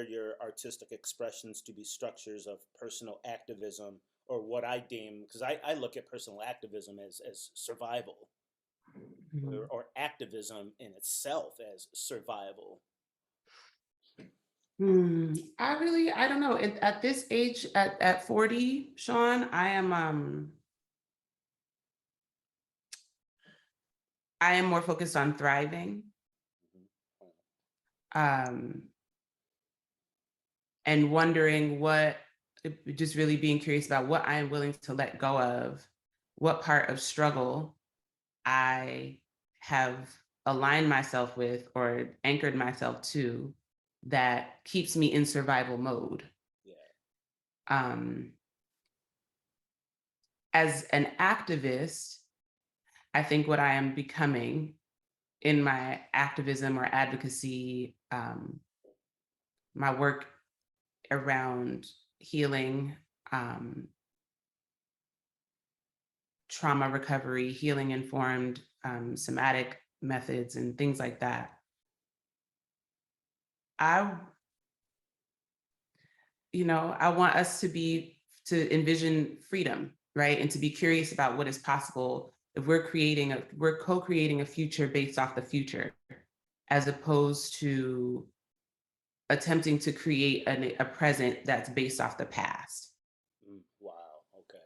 your artistic expressions to be structures of personal activism, or what I deem, because I look at personal activism as survival, or activism in itself as survival. I don't know. At this age, at 40, Shawn, I am more focused on thriving. And wondering just really being curious about what I am willing to let go of, what part of struggle I have aligned myself with or anchored myself to that keeps me in survival mode. Yeah. As an activist, I think what I am becoming in my activism or advocacy, my work around healing, trauma recovery, healing informed somatic methods and things like that. I want us to envision freedom, right? And to be curious about what is possible if we're co-creating a future based off the future, as opposed to attempting to create a present that's based off the past. Wow. Okay.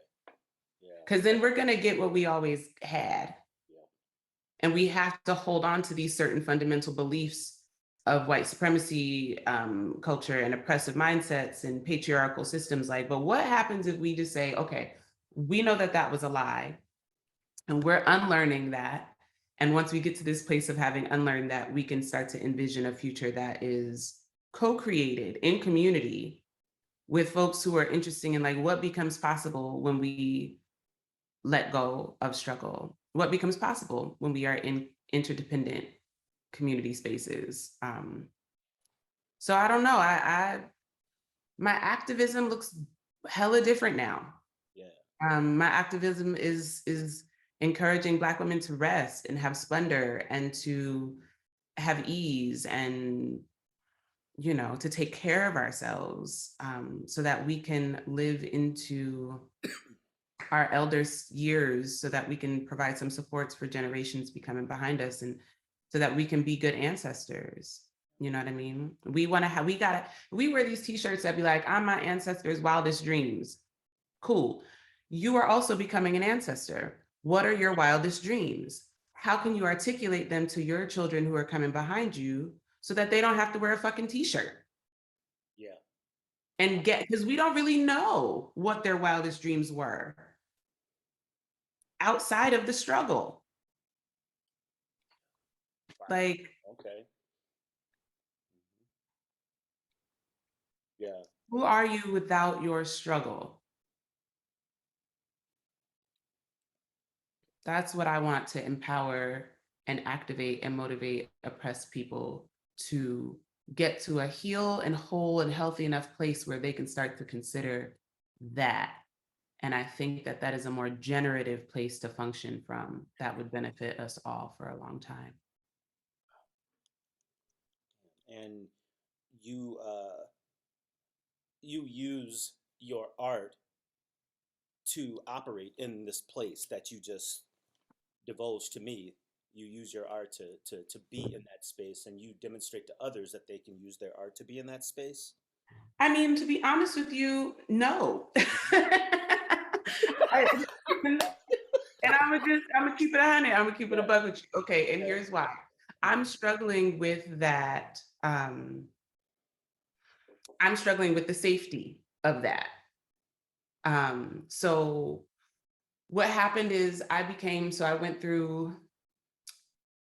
Yeah. Because then we're going to get what we always had. Yeah. And we have to hold on to these certain fundamental beliefs of white supremacy culture and oppressive mindsets and patriarchal systems. But what happens if we just say, okay, we know that was a lie and we're unlearning that. And once we get to this place of having unlearned that, we can start to envision a future that is co-created in community with folks who are interested in what becomes possible when we let go of struggle, what becomes possible when we are in interdependent community spaces. So I don't know, my activism looks hella different now. Yeah. My activism is encouraging Black women to rest and have splendor and to have ease and to take care of ourselves, so that we can live into our elders' years, so that we can provide some supports for generations becoming behind us, and so that we can be good ancestors. You know what I mean? We wear these t-shirts that be like, I'm my ancestors' wildest dreams. Cool. You are also becoming an ancestor. What are your wildest dreams? How can you articulate them to your children who are coming behind you so that they don't have to wear a fucking t-shirt? Yeah. And because we don't really know what their wildest dreams were outside of the struggle. Wow. Okay. Yeah. Who are you without your struggle? That's what I want to empower and activate and motivate oppressed people to get to a heal and whole and healthy enough place where they can start to consider that. And I think that is a more generative place to function from that would benefit us all for a long time. And you use your art to operate in this place that you just divulged to me. You use your art to be in that space, and you demonstrate to others that they can use their art to be in that space. I mean, to be honest with you, no. And I'm gonna keep it 100. I'm gonna keep it a buck with you. Okay, and here's why. I'm struggling with that. I'm struggling with the safety of that. So what happened is I went through,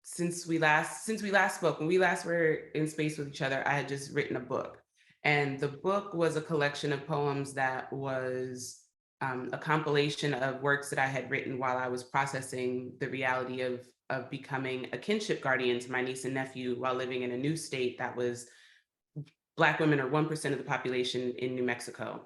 since we last spoke, when we last were in space with each other, I had just written a book. And the book was a collection of poems that was a compilation of works that I had written while I was processing the reality of becoming a kinship guardian to my niece and nephew while living in a new state that was Black women are 1% of the population in New Mexico.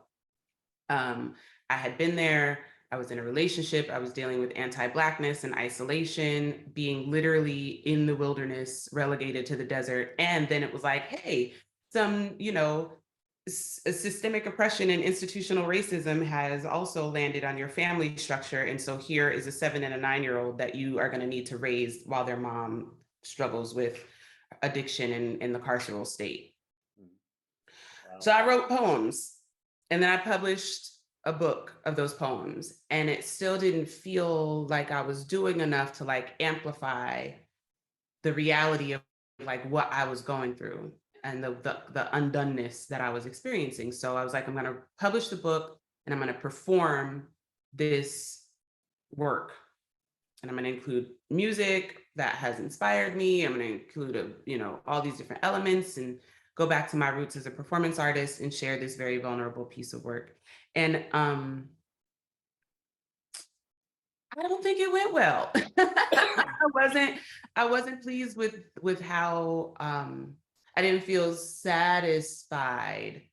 I had been there, I was in a relationship, I was dealing with anti-Blackness and isolation, being literally in the wilderness, relegated to the desert. And then it was like, hey, some, systemic oppression and institutional racism has also landed on your family structure. And so here is a 7 and a 9-year-old that you are going to need to raise while their mom struggles with addiction and in the carceral state. Wow. So I wrote poems, and then I published a book of those poems, and it still didn't feel like I was doing enough to like amplify the reality of like what I was going through and the undoneness that I was experiencing. So I was like, I'm going to publish the book and I'm going to perform this work, and I'm going to include music that has inspired me. I'm going to include all these different elements and go back to my roots as a performance artist and share this very vulnerable piece of work. And I don't think it went well. I wasn't pleased with how I didn't feel satisfied.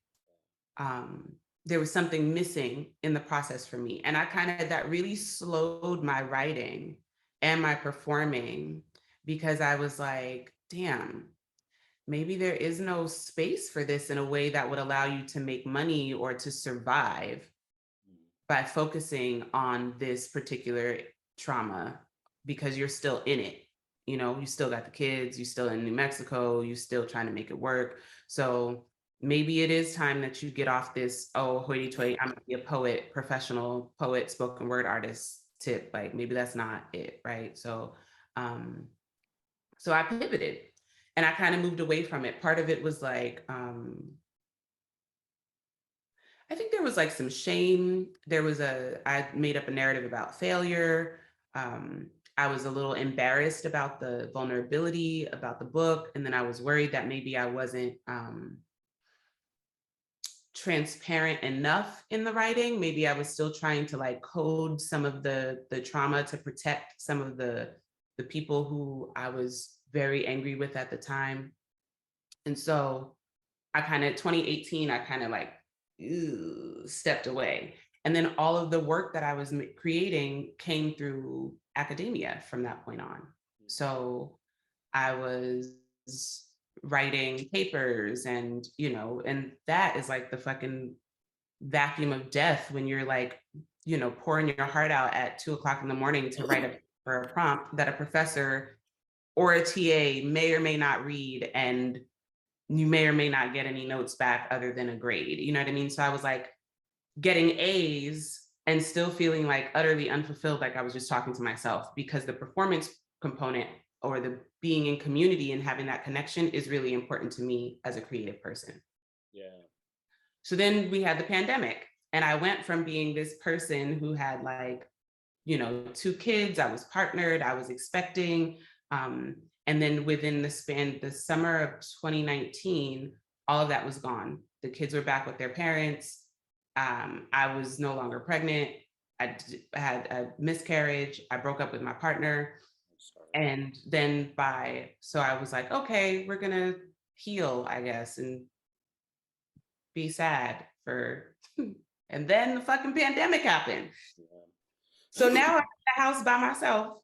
There was something missing in the process for me. And that really slowed my writing and my performing, because I was like, damn, maybe there is no space for this in a way that would allow you to make money or to survive by focusing on this particular trauma, because you're still in it. You still got the kids, you still in New Mexico, you still trying to make it work. So maybe it is time that you get off this, oh, hoity-toity, I'm gonna be a poet, professional poet, spoken word artist tip. Like maybe that's not it, right? So I pivoted and I kind of moved away from it. Part of it was like, I think there was like some shame. I made up a narrative about failure. I was a little embarrassed about the vulnerability about the book. And then I was worried that maybe I wasn't transparent enough in the writing. Maybe I was still trying to like code some of the trauma to protect some of the people who I was very angry with at the time. And so 2018, I kind of like stepped away. And then all of the work that I was creating came through academia from that point on. So I was writing papers and that is like the fucking vacuum of death when you're like, pouring your heart out at 2:00 in the morning to write for a prompt that a professor or a TA may or may not read, and you may or may not get any notes back other than a grade. You know what I mean? So I was like getting A's and still feeling like utterly unfulfilled, like I was just talking to myself, because the performance component or the being in community and having that connection is really important to me as a creative person. Yeah. So then we had the pandemic, and I went from being this person who had like, 2 kids, I was partnered, I was expecting, and then within the summer of 2019, all of that was gone. The kids were back with their parents. I was no longer pregnant. I had a miscarriage. I broke up with my partner. And then so I was like, okay, we're gonna heal, I guess, and be sad and then the fucking pandemic happened. So now I'm in the house by myself,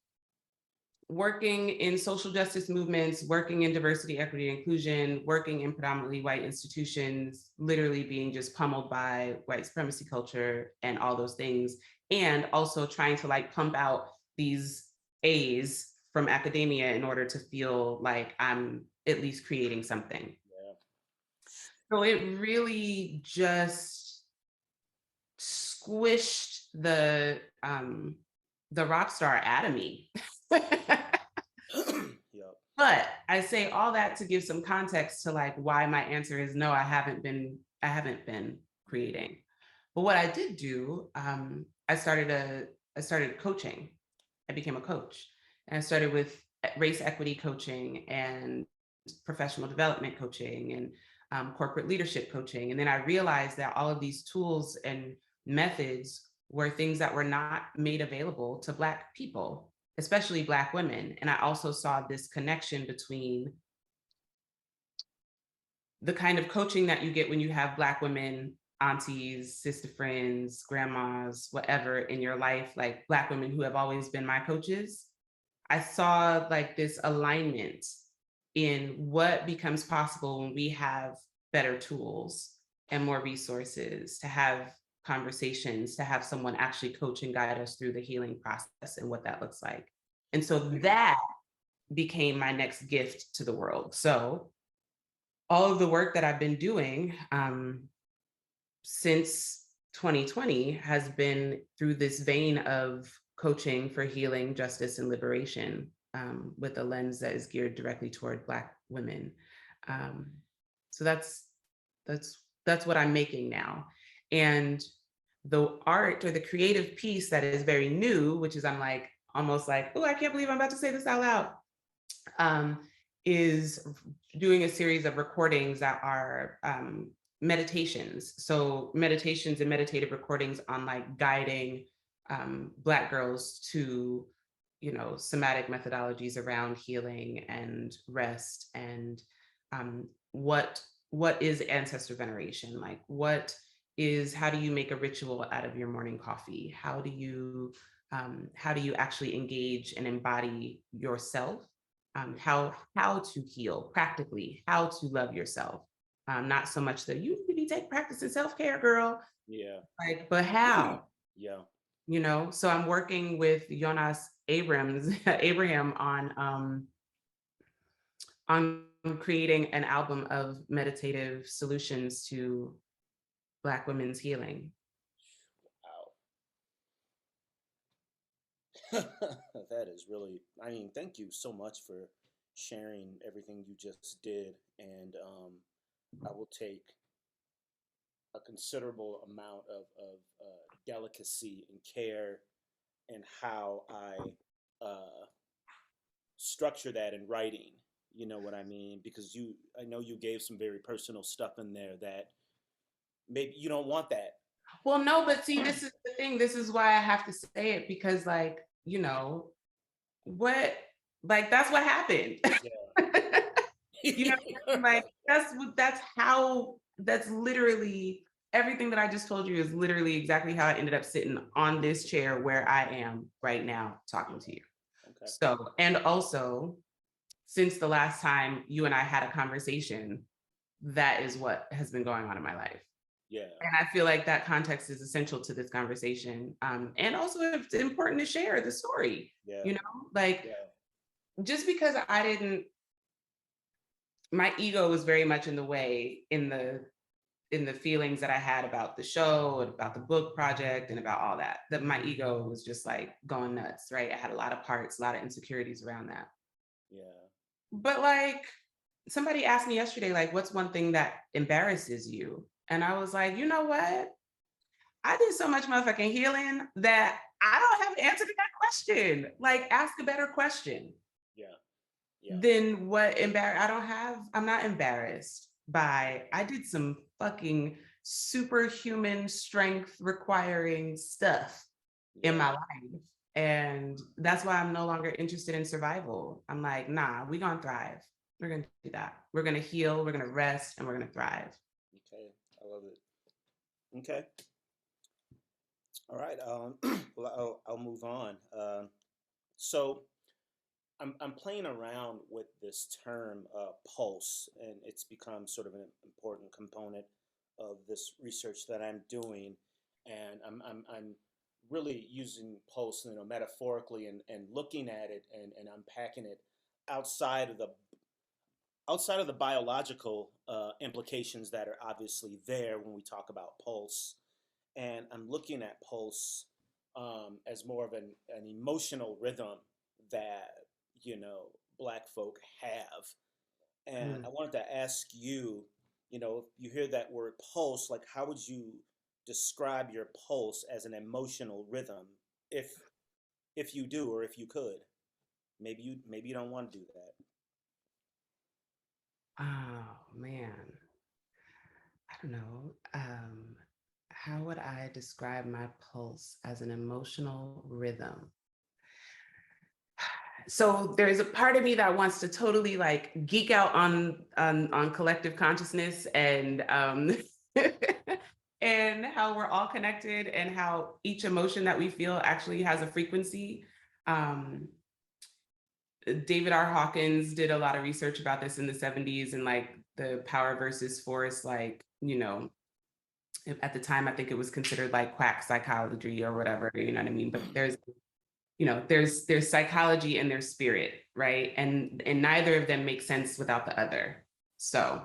working in social justice movements, working in diversity, equity, inclusion, working in predominantly white institutions, literally being just pummeled by white supremacy culture and all those things. And also trying to like pump out these A's from academia in order to feel like I'm at least creating something. Yeah. So it really just squished the rock star out of me. But I say all that to give some context to like why my answer is no, I haven't been creating. But what I did do, I started coaching. I became a coach, and I started with race equity coaching and professional development coaching and corporate leadership coaching. And then I realized that all of these tools and methods were things that were not made available to Black people, especially Black women. And I also saw this connection between the kind of coaching that you get when you have Black women, aunties, sister friends, grandmas, whatever in your life, like Black women who have always been my coaches. I saw like this alignment in what becomes possible when we have better tools and more resources, to have conversations, to have someone actually coach and guide us through the healing process and what that looks like. And so that became my next gift to the world. So all of the work that I've been doing since 2020 has been through this vein of coaching for healing, justice, and liberation, with a lens that is geared directly toward Black women. Um, so that's what I'm making now. And the art or the creative piece that is very new, which is I'm like almost like, oh, I can't believe I'm about to say this out loud, is doing a series of recordings that are meditations. So meditations and meditative recordings on like guiding Black girls to, somatic methodologies around healing and rest, and what is ancestor veneration, like how do you make a ritual out of your morning coffee? How do you actually engage and embody yourself? How to heal practically, how to love yourself. Not so much that you need to take practice in self-care, girl. Yeah. Like, but how? Yeah. So I'm working with Jonas Abraham on creating an album of meditative solutions to Black women's healing. Wow. That is really, I mean, thank you so much for sharing everything you just did. And I will take a considerable amount of delicacy and care in how I structure that in writing. You know what I mean? Because I know you gave some very personal stuff in there that maybe you don't want that. Well, no, but see, this is the thing. This is why I have to say it, because, like, what, like, that's what happened. Yeah. Like, that's literally everything that I just told you is literally exactly how I ended up sitting on this chair where I am right now talking to you. Okay. So, and also, since the last time you and I had a conversation, that is what has been going on in my life. Yeah. And I feel like that context is essential to this conversation. And also, it's important to share the story. Yeah. Like, just because my ego was very much in the way in the feelings that I had about the show and about the book project and about all that. That my ego was just like going nuts, right? I had a lot of parts, a lot of insecurities around that. Yeah. But like, somebody asked me yesterday, like, what's one thing that embarrasses you? And I was like, you know what? I did so much motherfucking healing that I don't have an answer to that question. Like, ask a better question. Yeah. Yeah. Then what I'm not embarrassed by, I did some fucking superhuman strength requiring stuff in my life. And that's why I'm no longer interested in survival. I'm like, nah, we're gonna thrive. We're gonna do that. We're gonna heal, we're gonna rest, and we're gonna thrive. Okay. I love it. Okay. All right. Well, I'll move on. So I'm playing around with this term pulse, and it's become sort of an important component of this research that I'm doing, and I'm really using pulse, metaphorically, and looking at it and unpacking it outside of the biological implications that are obviously there when we talk about pulse. And I'm looking at pulse as more of an emotional rhythm that Black folk have. And I wanted to ask you, you hear that word pulse, like how would you describe your pulse as an emotional rhythm, if you do, or if you could? Maybe you don't want to do that. Oh man, I don't know. How would I describe my pulse as an emotional rhythm? So there's a part of me that wants to totally like geek out on collective consciousness and and how we're all connected and how each emotion that we feel actually has a frequency. David R. Hawkins did a lot of research about this in the 70s, and like the power versus force, like, you know, at the time I think it was considered like quack psychology or whatever, you know what I mean? But there's, you know, there's psychology and there's spirit, right? And neither of them make sense without the other. So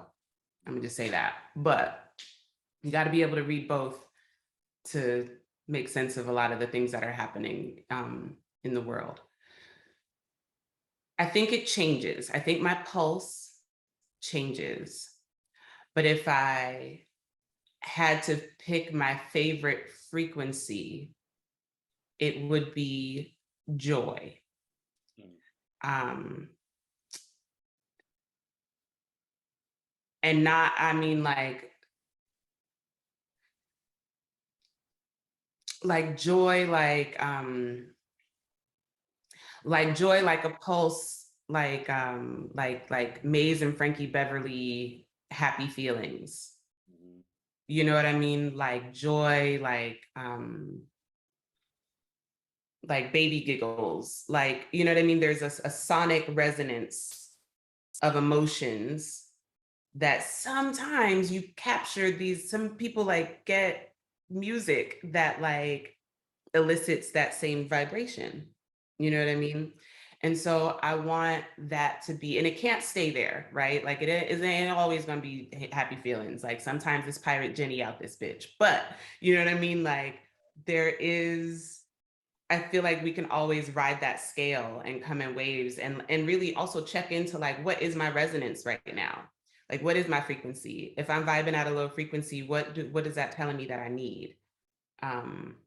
I'm gonna just say that. But you got to be able to read both to make sense of a lot of the things that are happening in the world. I think it changes. I think my pulse changes. But if I had to pick my favorite frequency, it would be joy. Mm. Um, and not, I mean, like joy, like joy, like a pulse, like Maze and Frankie Beverly happy feelings. Mhm. You know what I mean? Like joy, like baby giggles, like, you know what I mean? There's a sonic resonance of emotions that sometimes you capture these, some people like get music that like elicits that same vibration. You know what I mean? And so I want that to be, and it can't stay there, right? Like it ain't always gonna be happy feelings. Like sometimes it's Pirate Jenny out this bitch, but you know what I mean? Like there is, I feel like we can always ride that scale and come in waves and really also check into like, what is my resonance right now? Like, what is my frequency? If I'm vibing at a low frequency, what is that telling me that I need? Um,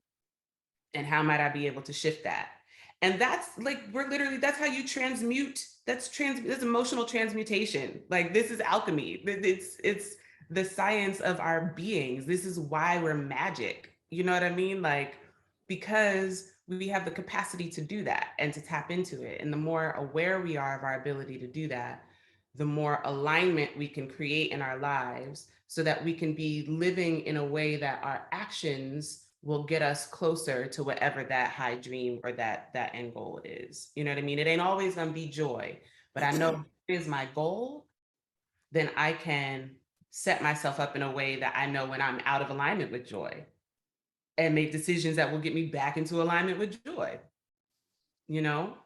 and how might I be able to shift that? And that's like, we're literally, that's how you transmute. That's emotional transmutation. Like this is alchemy. It's the science of our beings. This is why we're magic. You know what I mean? Like, because we have the capacity to do that and to tap into it. And the more aware we are of our ability to do that, the more alignment we can create in our lives so that we can be living in a way that our actions will get us closer to whatever that high dream or that end goal is. You know what I mean? It ain't always gonna be joy, but I know if it is my goal, then I can set myself up in a way that I know when I'm out of alignment with joy and make decisions that will get me back into alignment with joy, you know?